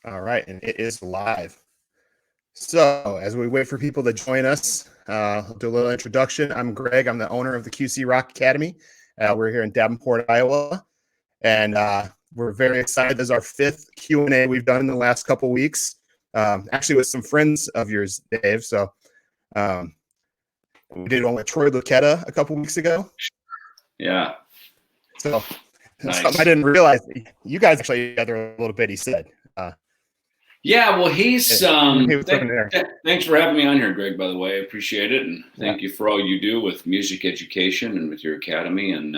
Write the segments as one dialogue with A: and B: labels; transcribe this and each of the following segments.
A: All right, and it is live. So as we wait for people to join us, I'll do a little introduction. I'm Greg. I'm the owner of the QC Rock Academy. We're here in Davenport, Iowa, and we're very excited. This is our fifth Q&A we've done in the last couple weeks, actually with some friends of yours, Dave. So we did one with Troy Lucetta a couple weeks ago.
B: Yeah.
A: So nice. Something I didn't realize. You guys actually together a little bit, he said.
B: Yeah, well, thanks for having me on here, Greg, by the way. I appreciate it. And thank you for all you do with music education and with your academy. And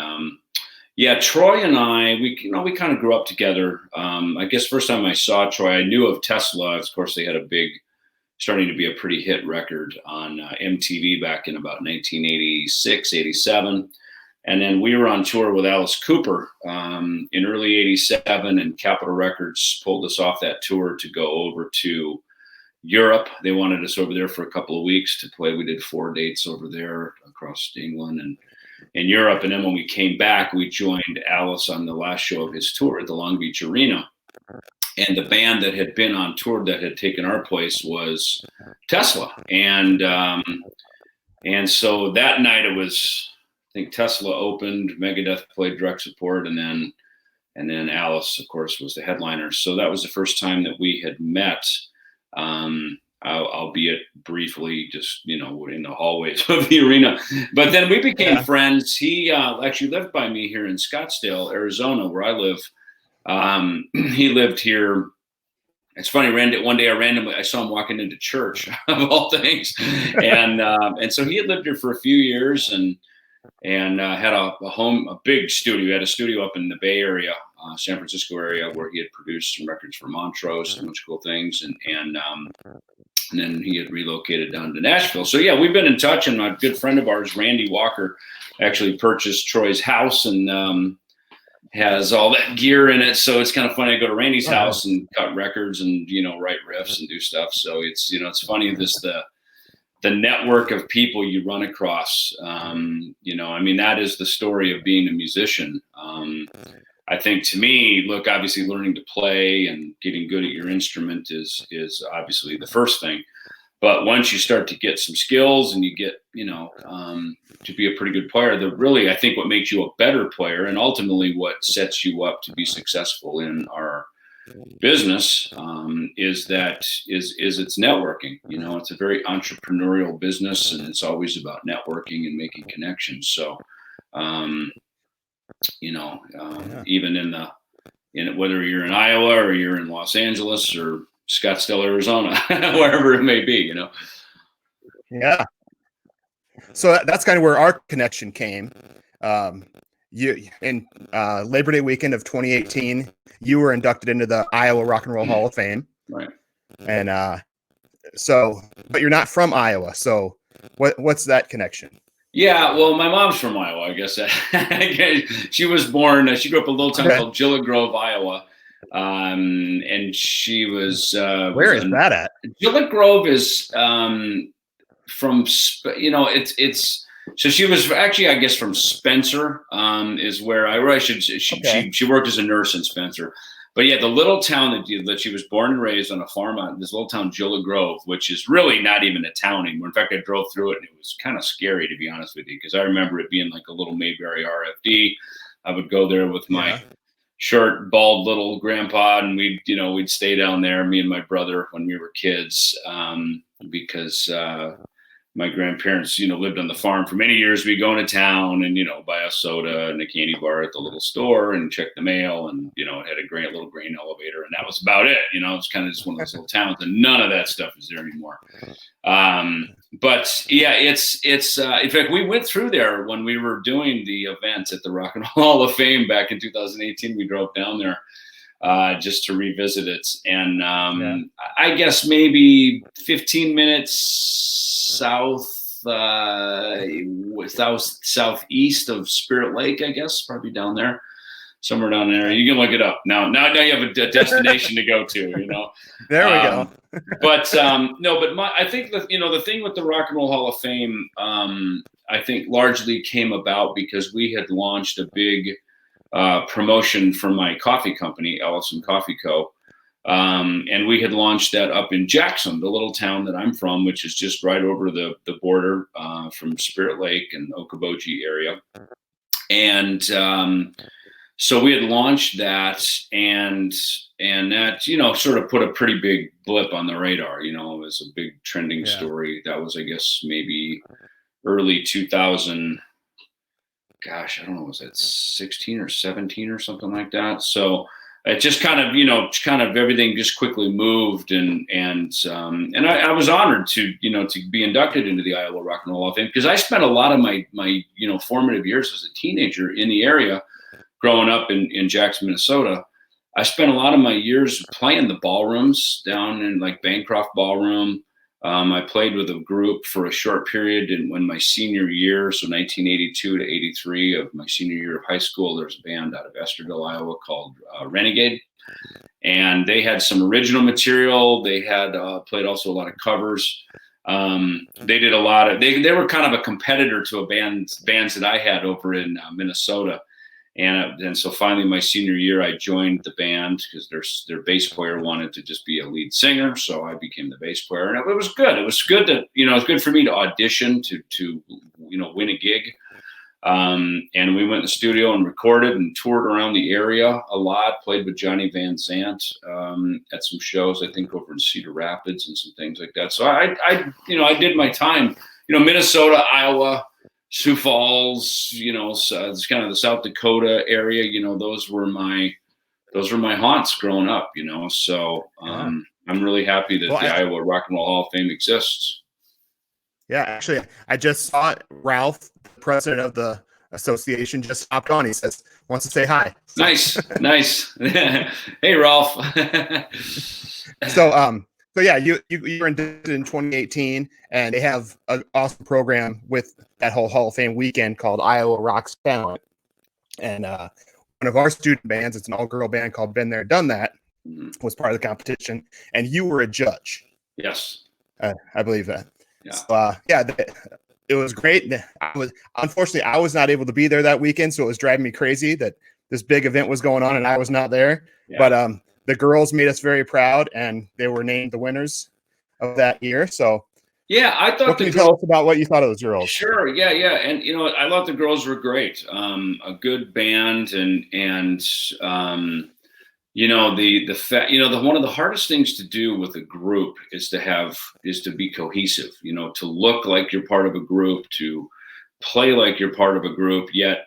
B: yeah, Troy and I, we kind of grew up together. I guess first time I saw Troy, I knew of Tesla. Of course, they had starting to be a pretty hit record on MTV back in about 1986, 87. And then we were on tour with Alice Cooper in early 87, and Capitol Records pulled us off that tour to go over to Europe. They wanted us over there for a couple of weeks to play. We did 4 dates over there across England and in Europe. And then when we came back, we joined Alice on the last show of his tour at the Long Beach Arena. And the band that had been on tour that had taken our place was Tesla. And so that night it was, I think Tesla opened, Megadeth played direct support, and then Alice, of course, was the headliner. So that was the first time that we had met, albeit briefly, just in the hallways of the arena. But then we became friends. He actually lived by me here in Scottsdale, Arizona, where I live. He lived here. It's funny. One day I saw him walking into church of all things, and so he had lived here for a few years and had a big studio. He had a studio up in the Bay Area, San Francisco area, where he had produced some records for Montrose and a bunch of cool things. And then he had relocated down to Nashville. So yeah, we've been in touch. And a good friend of ours, Randy Walker, actually purchased Troy's house and has all that gear in it. So it's kind of funny to go to Randy's house and cut records and write riffs and do stuff. So it's funny the network of people you run across. That is the story of being a musician. I think to me, look, obviously learning to play and getting good at your instrument is obviously the first thing. But once you start to get some skills and you get, to be a pretty good player, I think what makes you a better player and ultimately what sets you up to be successful in our business is it's networking. It's a very entrepreneurial business, and it's always about networking and making connections. So even whether you're in Iowa or you're in Los Angeles or Scottsdale, Arizona, wherever it may be,
A: Yeah. So that's kind of where our connection came. You in Labor Day weekend of 2018, you were inducted into the Iowa Rock and Roll Hall of Fame.
B: Right.
A: And but you're not from Iowa. So what's that connection?
B: Yeah, well, my mom's from Iowa, I guess. She was born, she grew up in a little town called Gillett Grove, Iowa. And she was.
A: Where is that at?
B: Gillett Grove is from, it's. So she was actually, I guess, from Spencer, is where she worked as a nurse in Spencer. But yeah, the little town that she was born and raised on a farm out in this little town, Gillett Grove, which is really not even a town anymore. In fact, I drove through it and it was kind of scary, to be honest with you, because I remember it being like a little Mayberry RFD. I would go there with my short, bald little grandpa, and we'd stay down there, me and my brother, when we were kids, because my grandparents, lived on the farm for many years. We'd go into town and, buy a soda and a candy bar at the little store and check the mail. And, it had a little grain elevator, and that was about it. It's kind of just one of those little towns, and none of that stuff is there anymore. But yeah, it's in fact, we went through there when we were doing the event at the Rock and Roll Hall of Fame back in 2018. We drove down there just to revisit it. And I guess maybe 15 minutes southeast of Spirit Lake, I guess, probably down there, somewhere down there. You can look it up now. Now you have a destination to go to.
A: There we go.
B: But I think the thing with the Rock and Roll Hall of Fame, I think largely came about because we had launched a big promotion for my coffee company, Ellefson Coffee Co. And we had launched that up in Jackson, the little town that I'm from, which is just right over the border from Spirit Lake and Okoboji area. And so we had launched that, and that, you know, sort of put a pretty big blip on the radar. You know, it was a big trending story. That was, I guess, maybe early 2000. Gosh, I don't know, was it 16 or 17 or something like that? So it just kind of, you know, everything just quickly moved, and I was honored to, you know, to be inducted into the Iowa Rock and Roll Hall of Fame, because I spent a lot of my you know, formative years as a teenager in the area, growing up in Jackson, Minnesota. I spent a lot of my years playing the ballrooms down in like Bancroft Ballroom. I played with a group for a short period when my senior year, so 1982 to 83 of my senior year of high school. There's a band out of Estherville, Iowa called Renegade, and they had some original material. They had played also a lot of covers. They did a lot of, they were kind of a competitor to a bands that I had over in Minnesota. And so finally, my senior year, I joined the band because their bass player wanted to just be a lead singer. So I became the bass player, and it was good. It was good to, you know, it was good for me to audition to you know, win a gig. And we went in the studio and recorded and toured around the area a lot. Played with Johnny Van Zant at some shows, I think over in Cedar Rapids and some things like that. So I you know, I did my time, you know, Minnesota, Iowa, Sioux Falls, you know, so it's kind of the South Dakota area, you know, those were my haunts growing up, you know. So I'm really happy that the Iowa Rock and Roll Hall of Fame exists.
A: Yeah, actually, I just saw Ralph, the president of the association, just hopped on. He says, wants to say hi.
B: Nice. Hey, Ralph.
A: So yeah, you were inducted in 2018, and they have an awesome program with that whole Hall of Fame weekend called Iowa Rocks Talent. And one of our student bands, it's an all-girl band called Been There, Done That, was part of the competition, and you were a judge.
B: Yes,
A: I believe that.
B: Yeah.
A: So, it was great. Unfortunately, I was not able to be there that weekend, so it was driving me crazy that this big event was going on and I was not there. Yeah. But the girls made us very proud, and they were named the winners of that year. So,
B: yeah, I thought.
A: What can you tell us about what you thought of those girls?
B: Sure, yeah, and you know, I thought the girls were great. A good band, and you know, the fact, you know, one of the hardest things to do with a group is to be cohesive. You know, to look like you're part of a group, to play like you're part of a group, yet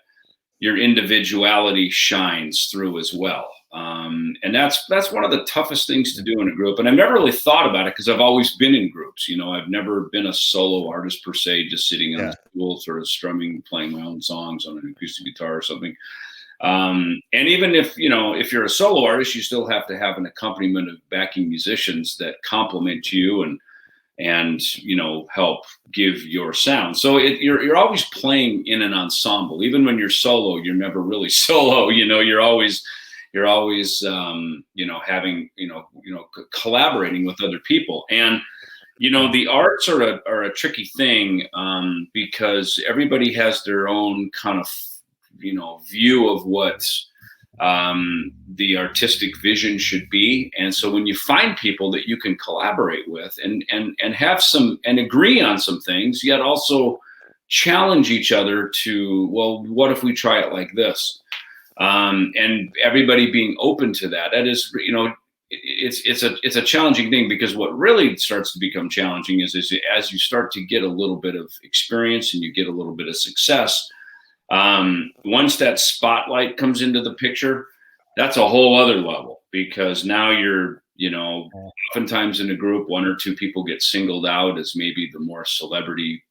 B: your individuality shines through as well. And that's one of the toughest things to do in a group. And I've never really thought about it because I've always been in groups. You know, I've never been a solo artist per se, just sitting on the stool, sort of strumming, playing my own songs on an acoustic guitar or something. And even if, you know, if you're a solo artist, you still have to have an accompaniment of backing musicians that complement you and you know, help give your sound. So you're always playing in an ensemble. Even when you're solo, you're never really solo. You know, you're always you know, having you know collaborating with other people. And you know, the arts are a tricky thing because everybody has their own kind of, you know, view of what the artistic vision should be. And so when you find people that you can collaborate with and have some and agree on some things, yet also challenge each other to, well, what if we try it like this? And everybody being open to that. That is, you know, it's a challenging thing, because what really starts to become challenging is as you start to get a little bit of experience and you get a little bit of success, once that spotlight comes into the picture, that's a whole other level, because now you're, you know, oftentimes in a group, one or two people get singled out as maybe the more celebrity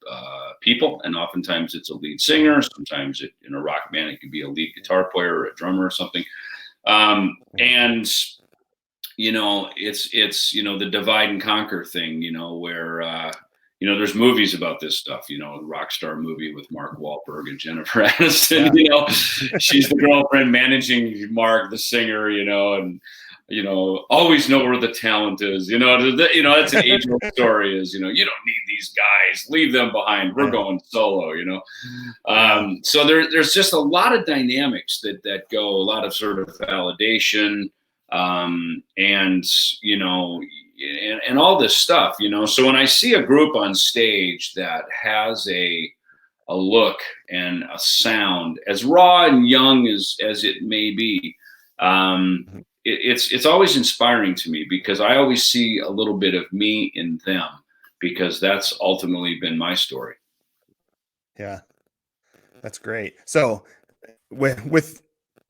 B: people, and oftentimes it's a lead singer. Sometimes in a rock band it could be a lead guitar player or a drummer or something. And you know, it's you know, the divide and conquer thing, you know, where you know, there's movies about this stuff, you know, the rock star movie with Mark Wahlberg and Jennifer Aniston, you know, she's the girlfriend managing Mark, the singer, you know, and, you know, always know where the talent is, you know, that's an age-old story is, you know, you don't need these guys, leave them behind. We're going solo, you know? So there's just a lot of dynamics that go, a lot of sort of validation, and and all this stuff, So when I see a group on stage that has a look and a sound as raw and young as it may be, it's always inspiring to me, because I always see a little bit of me in them, because that's ultimately been my story.
A: Yeah, that's great. So with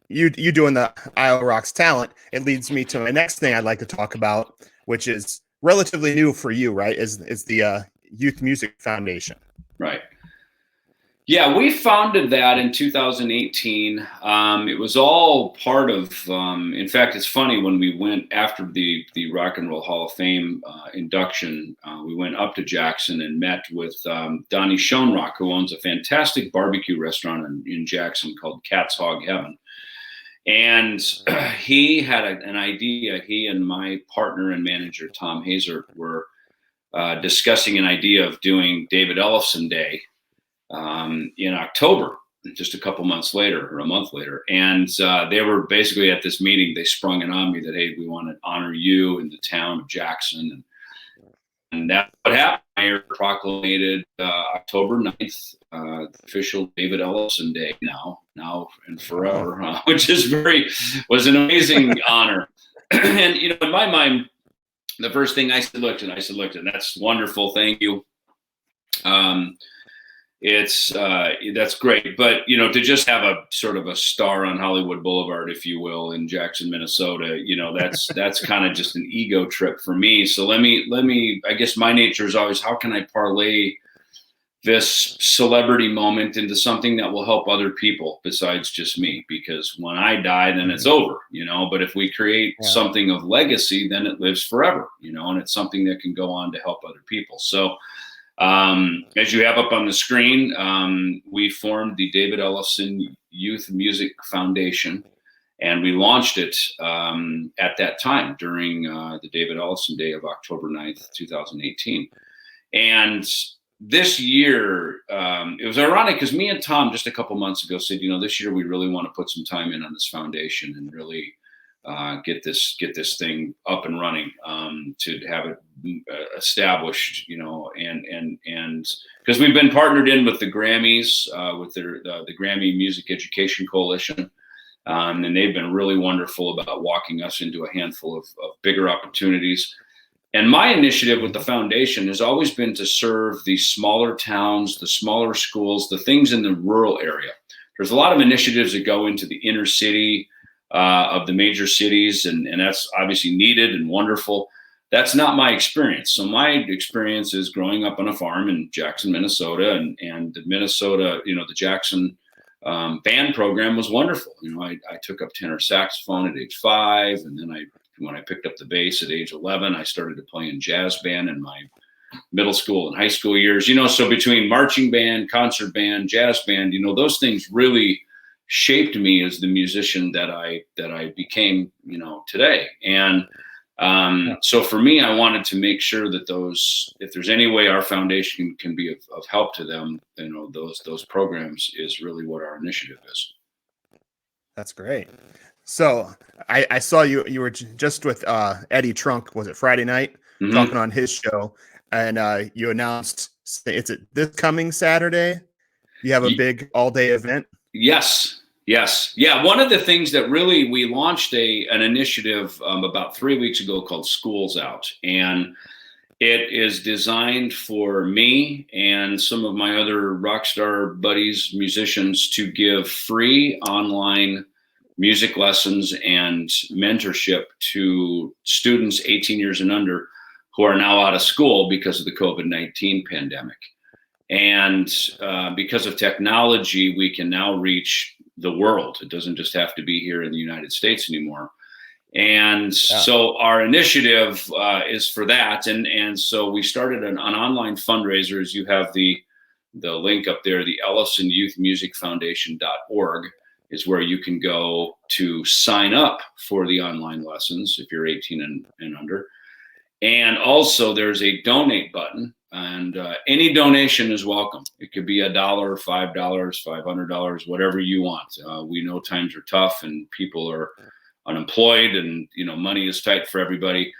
A: you doing the Iowa Rocks talent, it leads me to my next thing I'd like to talk about, which is relatively new for you, right? Is the Youth Music Foundation.
B: Right. Yeah, we founded that in 2018. It was all part of, in fact, it's funny, when we went after the Rock and Roll Hall of Fame induction, we went up to Jackson and met with Donnie Schoenrock, who owns a fantastic barbecue restaurant in Jackson called Cat's Hog Heaven. And he had an idea. He and my partner and manager, Tom Hazer, were discussing an idea of doing David Ellefson Day in October, just a couple months later or a month later. And they were basically at this meeting, they sprung it on me that, hey, we want to honor you in the town of Jackson. And that's what happened. Mayor proclaimed October 9th, the official David Ellefson Day now and forever, which was an amazing honor. And, in my mind, the first thing I said, look, and that's wonderful. Thank you. That's great, but to just have a sort of a star on Hollywood Boulevard, if you will, in Jackson, Minnesota, that's kind of just an ego trip for me. So let me, I guess my nature is always, how can I parlay this celebrity moment into something that will help other people besides just me? Because when I die, then it's over, but if we create something of legacy, then it lives forever, and it's something that can go on to help other people. So as you have up on the screen, we formed the David Ellefson Youth Music Foundation, and we launched it at that time during the David Ellefson Day of October 9th, 2018. And this year, it was ironic because me and Tom just a couple months ago said, this year we really want to put some time in on this foundation and really get this thing up and running, to have it established, and because we've been partnered in with the Grammys, with the Grammy Music Education Coalition, and they've been really wonderful about walking us into a handful of bigger opportunities. And my initiative with the foundation has always been to serve the smaller towns, the smaller schools, the things in the rural area. There's a lot of initiatives that go into the inner city of the major cities, and that's obviously needed and wonderful. That's not my experience. So my experience is growing up on a farm in Jackson, Minnesota, and the Minnesota, the Jackson band program was wonderful. I took up tenor saxophone at age 5, and then when I picked up the bass at age 11, I started to play in jazz band in my middle school and high school years. So between marching band, concert band, jazz band, those things really shaped me as the musician that I became, today. And so for me, I wanted to make sure that if there's any way our foundation can be of help to them, those programs is really what our initiative is.
A: That's great. So I saw you were just with Eddie Trunk, was it Friday night, talking on his show, and you announced, it's this coming Saturday, you have a big all-day event. Yes. Yeah. One of the things that really, we launched an initiative about 3 weeks ago called Schools Out. And it is designed for me and some of my other rock star buddies, musicians, to give free online music lessons and mentorship to students 18 years and under who are now out of school because of the COVID-19 pandemic. And because of technology, we can now reach the world. It doesn't just have to be here in the United States anymore. And so our initiative is for that. And so we started an online fundraiser. As you have the link up there, the EllefsonYouthMusicFoundation.org is where you can go to sign up for the online lessons if you're 18 and under. And also there's a donate button, and any donation is welcome. It could be $1, $5, $500, whatever you want. We know times are tough and people are
B: unemployed and, money is tight for everybody.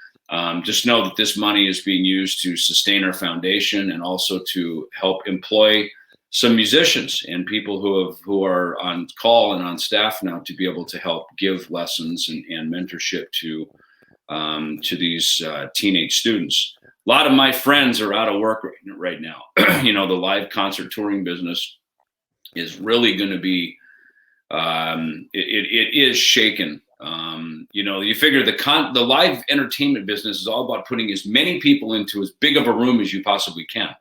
B: Just know that this money is being used to sustain our foundation and also to help employ some musicians and people who are on call and on staff now to be able to help give lessons and mentorship to these teenage students. A lot of my friends are out of work right now. The live concert touring business is really going to be, it is shaken. You figure the live entertainment business is all about putting as many people into as big of a room as you possibly can,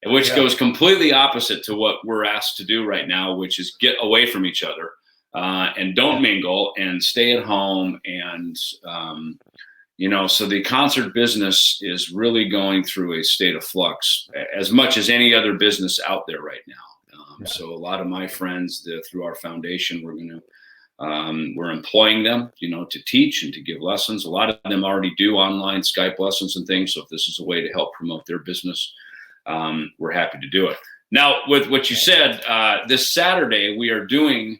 B: which goes completely opposite to what we're asked to do right now, which is get away from each other and don't mingle and stay at home. And, so the concert business is really going through a state of flux as much as any other business out there right now. So a lot of my friends through our foundation, we're employing them, to teach and to give lessons. A lot of them already do online Skype lessons and things. So if this is a way to help promote their business, we're happy to do it. Now, with what you said, this Saturday, we are doing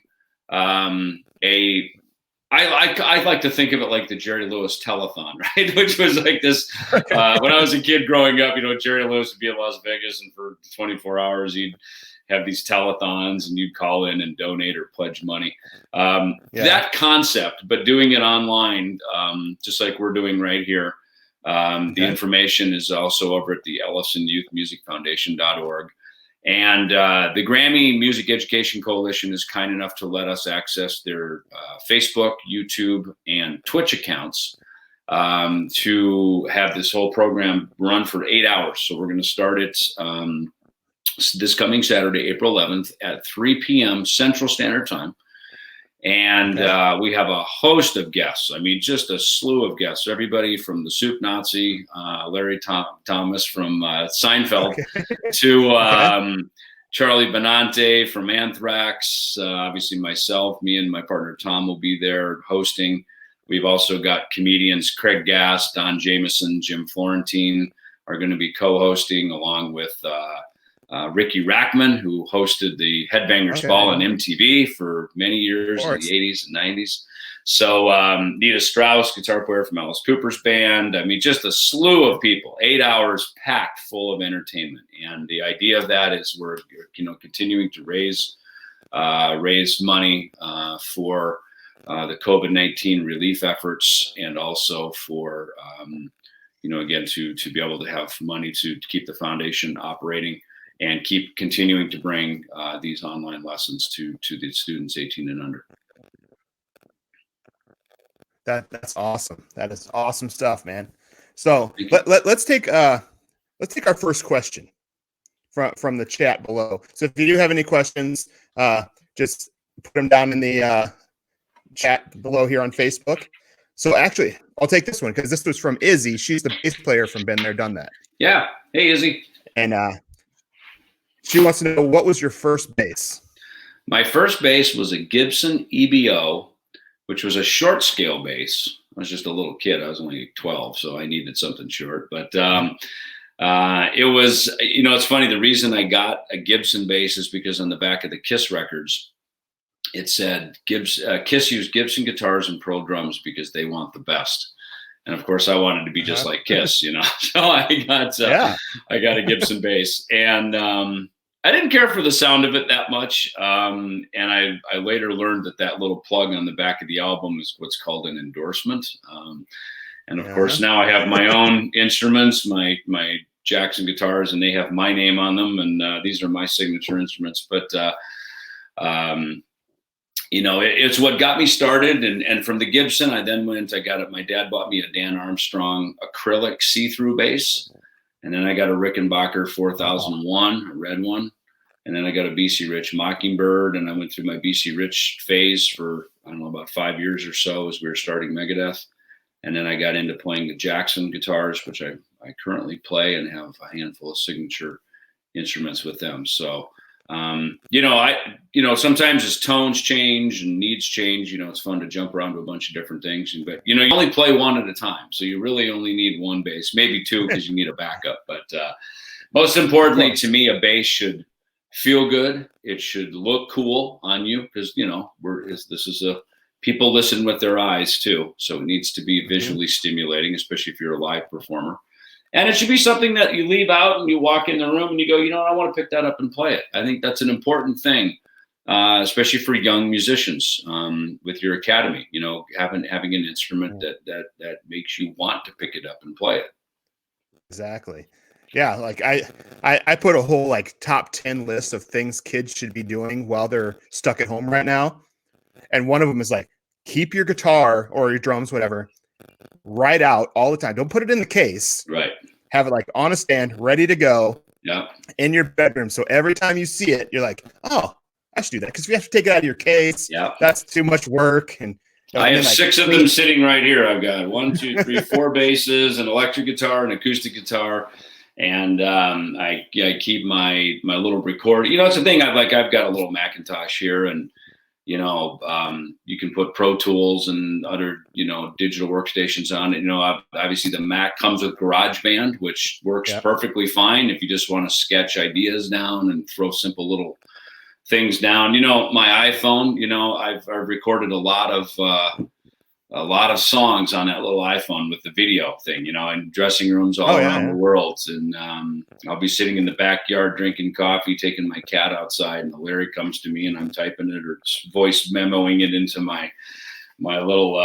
B: I like to think of it like the Jerry Lewis telethon, right? Which was like this, when I was a kid growing up, Jerry Lewis would be in Las Vegas and for 24 hours, he'd have these telethons and you'd call in and donate or pledge money. That concept, but doing it online, just like we're doing right here. The information is also over at the Ellefson Youth Music Foundation.org. And the Grammy Music Education Coalition is kind enough to let us access their Facebook, YouTube, and Twitch accounts to have this whole program run for 8 hours. So we're going to start it this coming Saturday, April 11th at 3 p.m. Central Standard Time. And we have a host of guests. I mean, just a slew of guests. Everybody from the Soup Nazi, Larry Thomas from Seinfeld, to Charlie Benante from Anthrax. Obviously, myself, me and my partner Tom will be there hosting. We've also got comedians Craig Gass, Don Jameson, Jim Florentine are going to be co-hosting, along with Ricky Rackman, who hosted the Headbangers Ball on MTV for many years in the 80s and 90s. So Nita Strauss, guitar player from Alice Cooper's band. I mean, just a slew of people, 8 hours packed full of entertainment. And the idea of that is we're, continuing to raise money for the COVID-19 relief efforts, and also for, again, to be able to have money to keep the foundation operating and keep continuing to bring these online lessons to the students 18 and under.
A: That's awesome. That is awesome stuff, man. So let's take our first question from the chat below. So if you do have any questions, just put them down in the chat below here on Facebook. So actually, I'll take this one because this was from Izzy. She's the bass player from Been There, Done That.
B: Yeah. Hey, Izzy.
A: And she wants to know, what was your first bass?
B: My first bass was a Gibson EBO, which was a short scale bass. I was just a little kid. I was only 12, so I needed something short. But it was, it's funny. The reason I got a Gibson bass is because on the back of the Kiss records, it said Kiss used Gibson guitars and Pearl drums because they want the best. And of course, I wanted to be just like Kiss, So I got a Gibson bass, and I didn't care for the sound of it that much. And I later learned that little plug on the back of the album is what's called an endorsement. And of course, now I have my own instruments, my Jackson guitars, and they have my name on them, and these are my signature instruments. But it's what got me started. And from the Gibson, I then my dad bought me a Dan Armstrong acrylic see-through bass. And then I got a Rickenbacker 4001, a red one. And then I got a BC Rich Mockingbird. And I went through my BC Rich phase for, about 5 years or so as we were starting Megadeth. And then I got into playing the Jackson guitars, which I currently play and have a handful of signature instruments with them. So, sometimes as tones change and needs change, it's fun to jump around to a bunch of different things. But, you only play one at a time. So you really only need one bass, maybe two, because you need a backup. But most importantly, to me, a bass should feel good. It should look cool on you because, this is a people listen with their eyes too. So it needs to be visually stimulating, especially if you're a live performer. And it should be something that you leave out and you walk in the room and you go, I want to pick that up and play it. I think that's an important thing, especially for young musicians with your academy. Having an instrument that makes you want to pick it up and play it.
A: Exactly. Yeah, like I put a whole like top 10 list of things kids should be doing while they're stuck at home right now. And one of them is like, keep your guitar or your drums, whatever, right out all the time. Don't put it in the case.
B: Right.
A: Have it like on a stand, ready to go.
B: Yeah.
A: In your bedroom. So every time you see it, you're like, oh, I should do that. Because if you have to take it out of your case, that's too much work. And
B: I have 6 of them sitting right here. I've got 1, 2, 3, 4 basses, an electric guitar, an acoustic guitar. And I keep my little recorder. It's a thing. I've got a little Macintosh here, and you can put Pro Tools and other digital workstations on it. Obviously the Mac comes with GarageBand, which works perfectly fine if you just want to sketch ideas down and throw simple little things down. My iPhone. I've recorded a lot of songs on that little iPhone with the video thing, in dressing rooms all around the world. And I'll be sitting in the backyard drinking coffee, taking my cat outside, and the lyric comes to me and I'm typing it or voice memoing it into my little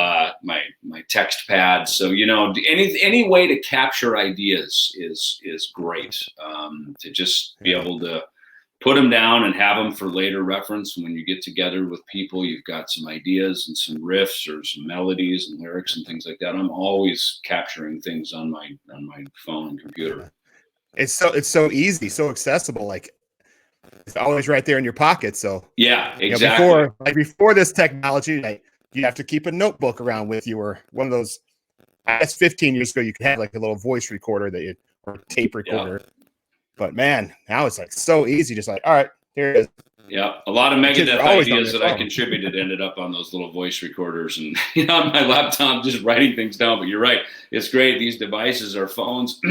B: my text pad. So any way to capture ideas is great. To just be able to put them down and have them for later reference. When you get together with people, you've got some ideas and some riffs or some melodies and lyrics and things like that. I'm always capturing things on my phone and computer.
A: It's so easy, so accessible. Like it's always right there in your pocket. So
B: yeah, exactly.
A: Before this technology, you have to keep a notebook around with you, or one of those. I guess 15 years ago, you could have like a little voice recorder or a tape recorder. Yeah. But man, now it's like so easy. Just like, all right, here it is.
B: Yeah, a lot of Megadeth ideas that I contributed ended up on those little voice recorders and on my laptop, just writing things down. But you're right, it's great. These devices are phones.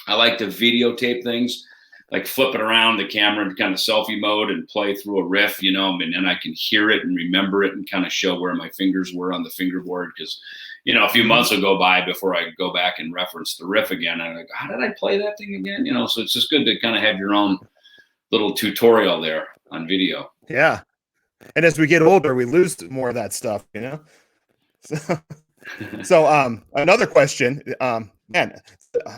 B: I like to videotape things, like flip it around the camera in kind of selfie mode and play through a riff, and then I can hear it and remember it and kind of show where my fingers were on the fingerboard because. A few months will go by before I go back and reference the riff again. I'm like, how did I play that thing again? So it's just good to kind of have your own little tutorial there on video.
A: Yeah. And as we get older, we lose more of that stuff, So another question, man,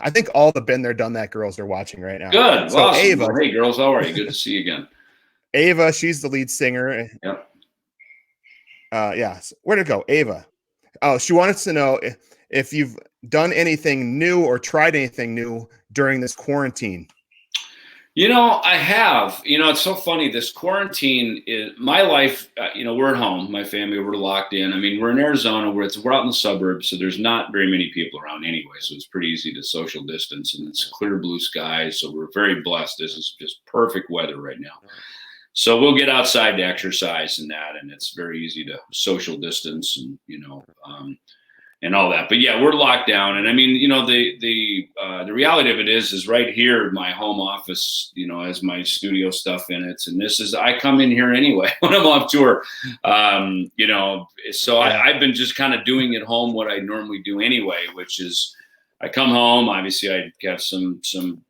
A: I think all the Been There, Done That girls are watching right now.
B: Good.
A: So
B: awesome.
A: Ava.
B: Hey, girls, how are you? Good to see you again.
A: Ava, she's the lead singer.
B: Yep.
A: Yeah. Where'd it go? Ava. Oh, she wanted to know if you've done anything new or tried anything new during this quarantine.
B: I have. It's so funny. This quarantine is my life. We're at home. My family, we're locked in. I mean, we're in Arizona. We're out in the suburbs, so there's not very many people around anyway. So it's pretty easy to social distance, and it's clear blue skies. So we're very blessed. This is just perfect weather right now. So we'll get outside to exercise and that, and it's very easy to social distance and and all that. But yeah, we're locked down, and I mean, the reality of it is right here, my home office, has my studio stuff in it, and I come in here anyway when I'm off tour, So I've been just kind of doing at home what I normally do anyway, which is. I come home, obviously I have some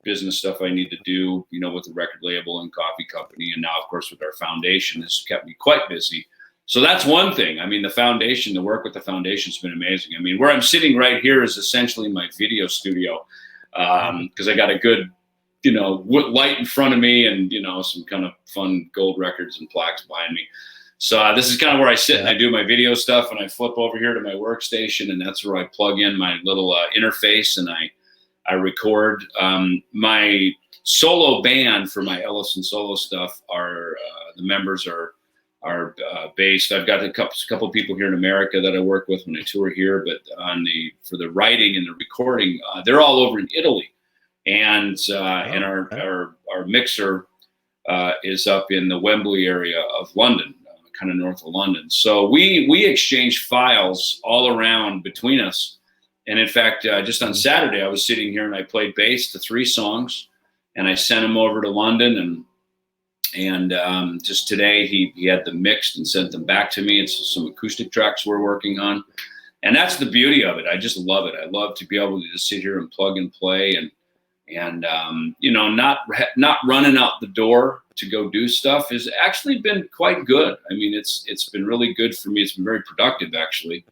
B: business stuff I need to do, with the record label and coffee company. And now, of course, with our foundation, this kept me quite busy. So that's one thing. I mean, the work with the foundation's been amazing. I mean, where I'm sitting right here is essentially my video studio because I got a good, light in front of me and, some kind of fun gold records and plaques behind me. So this is kind of where I sit and I do my video stuff, and I flip over here to my workstation, and that's where I plug in my little interface and I record. My solo band for my Ellefson solo stuff are the members are based. I've got a couple of people here in America that I work with when I tour here, but for the writing and the recording, they're all over in Italy, and our mixer is up in the Wembley area of London. Kind of north of London. So we exchange files all around between us. And in fact, just on Saturday, I was sitting here and I played bass to 3 songs and I sent them over to London. And And just today, he had them mixed and sent them back to me. It's some acoustic tracks we're working on. And that's the beauty of it. I just love it. I love to be able to just sit here and plug and play and not running out the door to go do stuff has actually been quite good. I mean, it's been really good for me. It's been very productive, actually.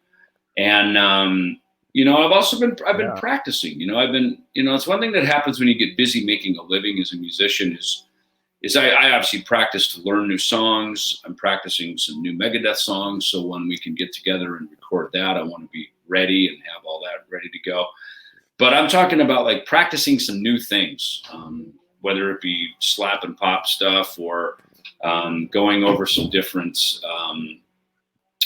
B: And, I've also been practicing, it's one thing that happens when you get busy making a living as a musician is I obviously practice to learn new songs. I'm practicing some new Megadeth songs. So when we can get together and record that, I want to be ready and have all that ready to go. But I'm talking about like practicing some new things, whether it be slap and pop stuff or going over some different.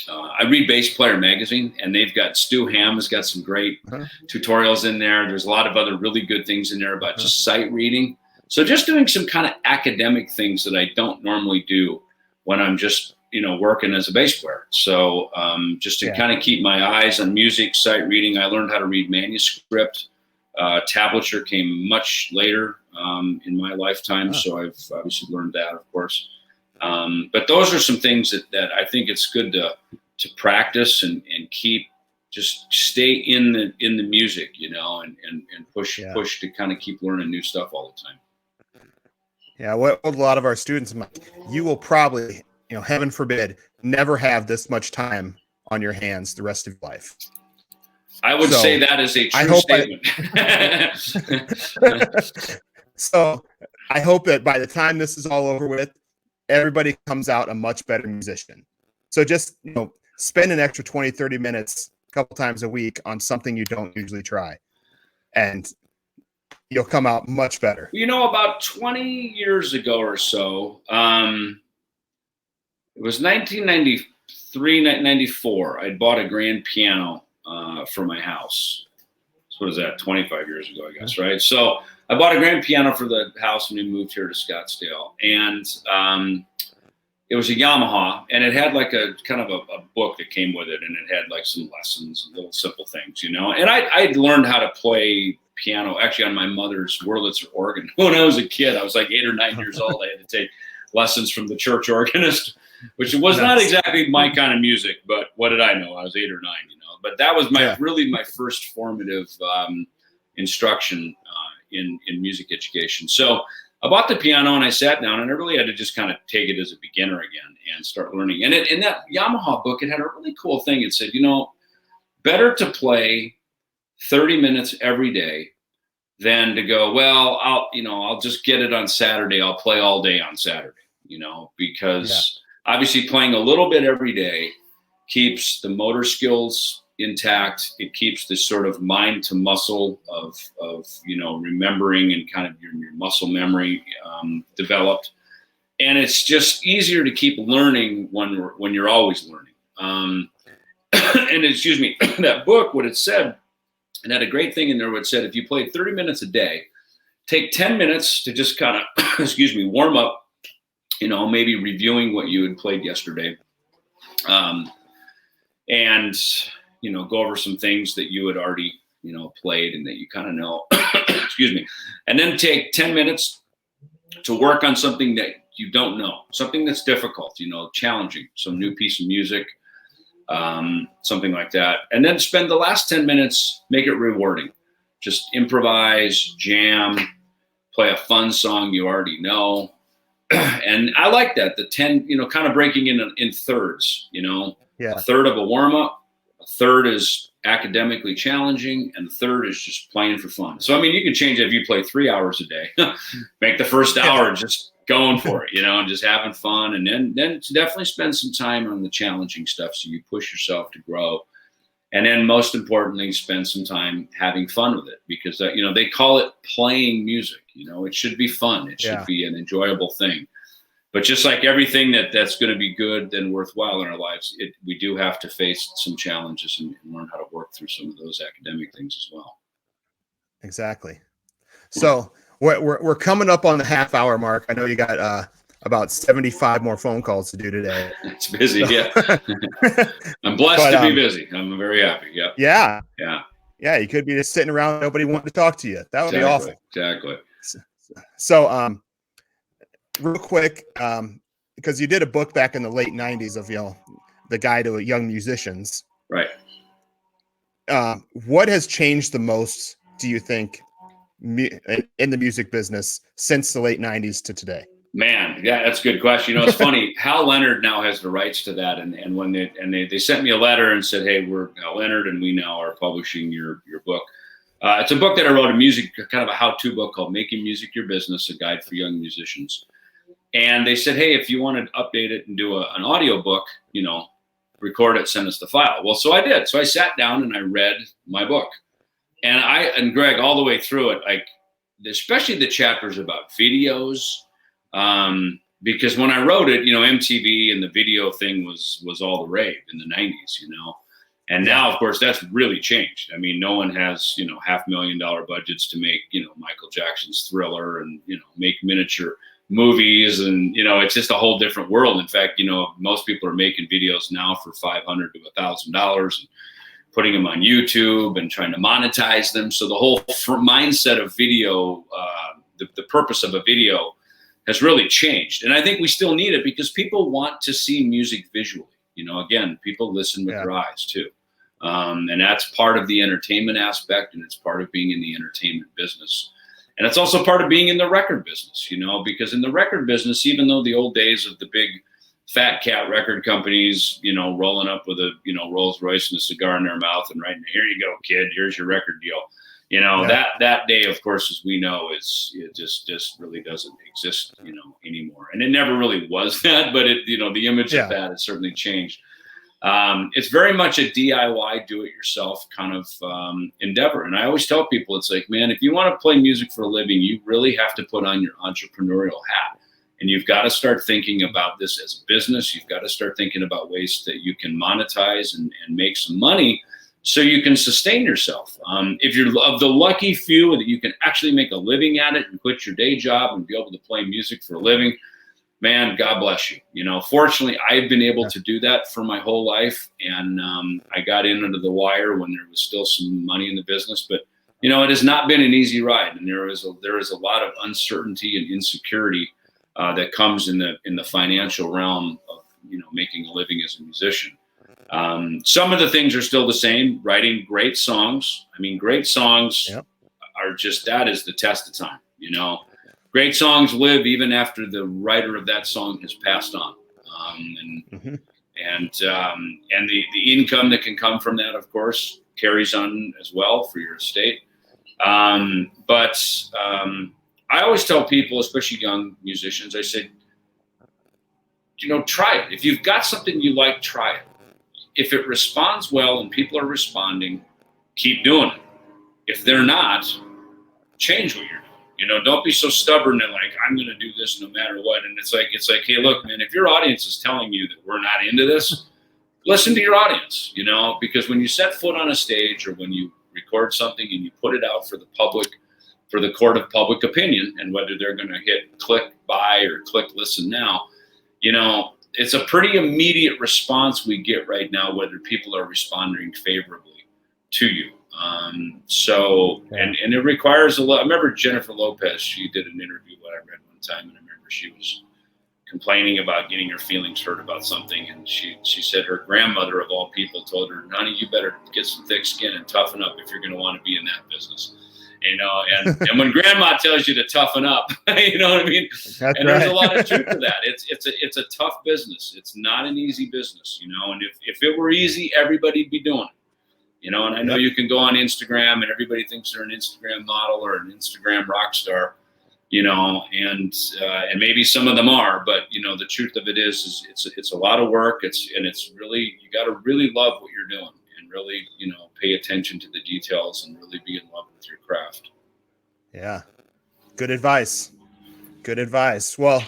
B: I read Bass Player magazine, and they've got Stu Hamm has got some great tutorials in there. There's a lot of other really good things in there about just sight reading. So just doing some kind of academic things that I don't normally do when I'm just, working as a bass player. So just to kind of keep my eyes on music, sight reading, I learned how to read manuscript. Tablature came much later in my lifetime. So I've obviously learned that, of course. But those are some things that I think it's good to practice and keep, just stay in the music, and push to kind of keep learning new stuff all the time.
A: Yeah, what a lot of our students, you will probably, heaven forbid, never have this much time on your hands the rest of your life.
B: I would say that is a true statement.
A: So I hope that by the time this is all over with, everybody comes out a much better musician. So just, spend an extra 20, 30 minutes a couple times a week on something you don't usually try. And you'll come out much better.
B: About 20 years ago or so, it was 1993, 94. I'd bought a grand piano for my house. So what is that, 25 years ago, I guess, right? So I bought a grand piano for the house when we moved here to Scottsdale. And it was a Yamaha, and it had like a kind of a book that came with it, and it had like some lessons, little simple things, And I'd learned how to play piano actually on my mother's Wurlitzer organ when I was a kid. I was like 8 or 9 years old. I had to take lessons from the church organist, which was not exactly my kind of music, but what did I know? I was 8 or 9, But that was really my first formative instruction in music education. So I bought the piano and I sat down and I really had to just kind of take it as a beginner again and start learning. And in that Yamaha book, it had a really cool thing. It said, better to play 30 minutes every day than to go, well, I'll just get it on Saturday. I'll play all day on Saturday, because obviously playing a little bit every day keeps the motor skills intact. It keeps the sort of mind to muscle of remembering and kind of your muscle memory developed. And it's just easier to keep learning when you're always learning. And excuse me, that book, what it said, and had a great thing in there where it said, if you played 30 minutes a day, take 10 minutes to just kind of, warm up, maybe reviewing what you had played yesterday. And, go over some things that you had already, played and that you kind of know, and then take 10 minutes to work on something that you don't know, something that's difficult, challenging, some new piece of music, something like that. And then spend the last 10 minutes, make it rewarding. Just improvise, jam, play a fun song you already know. And I like that, the 10, kind of breaking in thirds, a third of a warm-up, a third is academically challenging, and the third is just playing for fun. So, you can change it if you play 3 hours a day, make the first hour just going for it, and just having fun. And then definitely spend some time on the challenging stuff so you push yourself to grow. And then most importantly, spend some time having fun with it, because, they call it playing music. It should be fun. It should be an enjoyable thing. But just like everything that's going to be good and worthwhile in our lives, we do have to face some challenges and learn how to work through some of those academic things as well.
A: Exactly. So we're coming up on the half-hour mark. I know you got about 75 more phone calls to do today.
B: It's busy, yeah. I'm blessed to be busy. I'm very happy. Yep.
A: Yeah. Yeah. You could be just sitting around, nobody wanting to talk to you. That would be awful.
B: Exactly.
A: So real quick, because you did a book back in the late 90s of, the guide to young musicians.
B: Right.
A: What has changed the most, do you think, in the music business since the late 90s to today?
B: Man, yeah, that's a good question. It's funny. Hal Leonard now has the rights to that, and when they sent me a letter and said, "Hey, we're Hal Leonard, and we now are publishing your book." It's a book that I wrote, kind of a how-to book called "Making Music Your Business: A Guide for Young Musicians." And they said, "Hey, if you want to update it and do an audio book, record it, send us the file." Well, so I did. So I sat down and I read my book, and Greg, all the way through it, like especially the chapters about videos. Because when I wrote it, MTV and the video thing was all the rave in the 90s, and now, of course, that's really changed. I mean, no one has, $500,000 budgets to make, Michael Jackson's Thriller and, make miniature movies. And, it's just a whole different world. In fact, most people are making videos now for $500 to $1,000 and putting them on YouTube and trying to monetize them. So the whole mindset of video, the purpose of a video has really changed. And I think we still need it because people want to see music visually. Again, people listen with their eyes too. And that's part of the entertainment aspect, and it's part of being in the entertainment business. And it's also part of being in the record business, because in the record business, even though the old days of the big fat cat record companies, rolling up with a, Rolls Royce and a cigar in their mouth and writing, "Here you go, kid, here's your record deal." That day, of course, as we know, it just really doesn't exist, anymore. And it never really was that, but the image of that has certainly changed. It's very much a DIY, do-it-yourself kind of endeavor. And I always tell people, it's like, man, if you want to play music for a living, you really have to put on your entrepreneurial hat. And you've got to start thinking about this as a business. You've got to start thinking about ways that you can monetize and make some money so you can sustain yourself. If you're of the lucky few that you can actually make a living at it and quit your day job and be able to play music for a living, man, God bless you. Fortunately, I've been able to do that for my whole life. And I got in under the wire when there was still some money in the business. But, it has not been an easy ride. And there is a lot of uncertainty and insecurity that comes in the financial realm of, making a living as a musician. Some of the things are still the same. Writing great songs. I mean, great songs are just, that is the test of time. Great songs live even after the writer of that song has passed on. And the income that can come from that, of course, carries on as well for your estate. But I always tell people, especially young musicians, I said, try it. If you've got something you like, try it. If it responds well and people are responding, keep doing it. If they're not, change what you're doing. Don't be so stubborn and like, I'm going to do this no matter what. And it's like, hey, look, man, if your audience is telling you that we're not into this, listen to your audience, because when you set foot on a stage or when you record something and you put it out for the public, for the court of public opinion, and whether they're going to hit click buy or click listen now, it's a pretty immediate response we get right now, whether people are responding favorably to you. And it requires a lot. I remember Jennifer Lopez, she did an interview that I read one time, and I remember she was complaining about getting her feelings hurt about something. And she said her grandmother, of all people, told her, "Honey, you better get some thick skin and toughen up if you're going to want to be in that business." And when grandma tells you to toughen up, you know what I mean?
A: That's
B: and
A: right.
B: There's a lot of truth to that. It's a tough business. It's not an easy business, and if it were easy, everybody'd be doing it, and I know you can go on Instagram and everybody thinks they're an Instagram model or an Instagram rock star, and maybe some of them are, but the truth of it is it's a lot of work. It's really, you got to really love what you're doing. Really, pay attention to the details and really be in love with your craft.
A: Yeah. Good advice. Good advice. Well,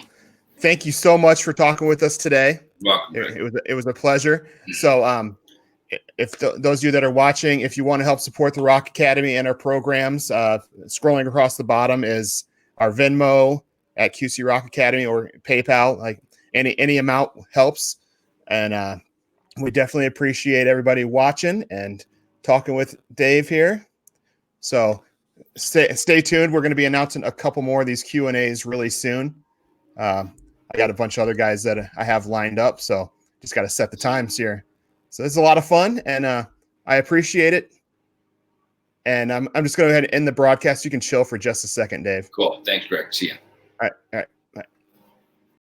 A: thank you so much for talking with us today.
B: Welcome.
A: It was a pleasure. So, if those of you that are watching, if you want to help support the Rock Academy and our programs, scrolling across the bottom is our Venmo at QC Rock Academy or PayPal. Like any amount helps. And, we definitely appreciate everybody watching and talking with Dave here. So stay tuned. We're going to be announcing a couple more of these Q&As really soon. I got a bunch of other guys that I have lined up, so just got to set the times here. So this is a lot of fun, and I appreciate it. And I'm just going to go ahead and end the broadcast. You can chill for just a second, Dave.
B: Cool. Thanks, Greg. See ya.
A: All right.